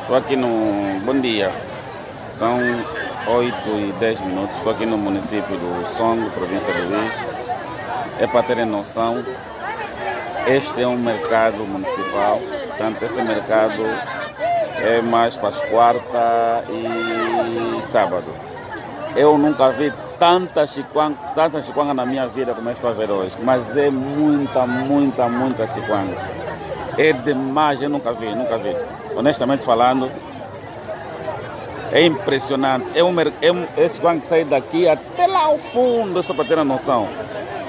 Estou aqui no... Bom dia. São 8h10. Estou aqui no município do Songo, província do Luís. É para terem noção, este é um mercado municipal. Portanto, esse mercado é mais para as quarta e sábado. Eu nunca vi tanta chiquanga na minha vida como estou a ver hoje. Mas é muita chiquanga. É demais, eu nunca vi. Honestamente falando, é impressionante. Esse banco que sai daqui até lá ao fundo, só para ter a noção.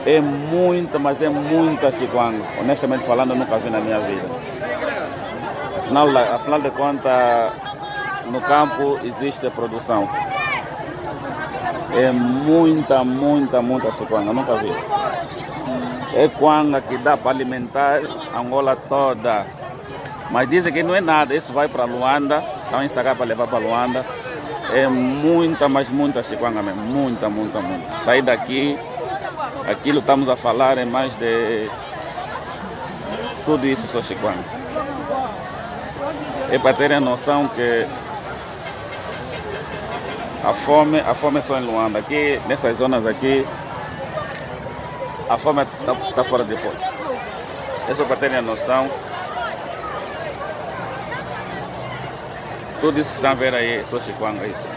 É muita, mas é muita chiquanga. Honestamente falando, eu nunca vi na minha vida. Afinal de contas, no campo existe a produção. É muita chiquanga, nunca vi. É quanga que dá para alimentar a Angola toda. Mas dizem que não é nada, isso vai para Luanda, estão ensaiando para levar para Luanda. É muita chiquanga mesmo, muita. Sair daqui, aquilo estamos a falar é mais de tudo isso só chiquanga. É para terem noção que a fome é só em Luanda. Aqui, nessas zonas aqui, a fome está fora de hipótese. É só para terem a noção. Tudo isso que estão a ver aí, só chiquanga, isso.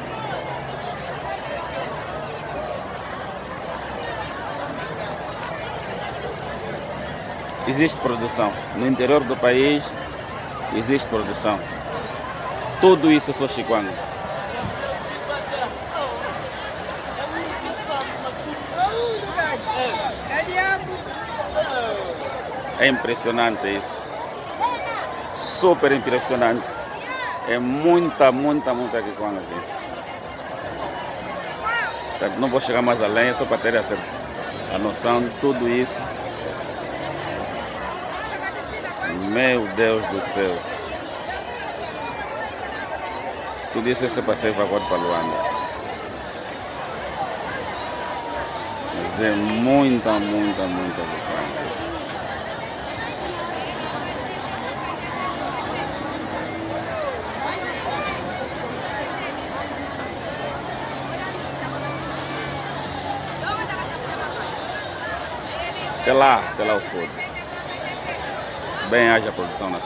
Existe produção. No interior do país, existe produção. Tudo isso é só chiquanga. É impressionante isso. Super impressionante. É muita chiquanga aqui. Portanto, não vou chegar mais além, é só para ter a noção de tudo isso. Meu Deus do céu. Tudo isso é para ser evacuado para Luanda. Mas é muita chiquanga. Até lá o fogo. Bem haja produção nacional.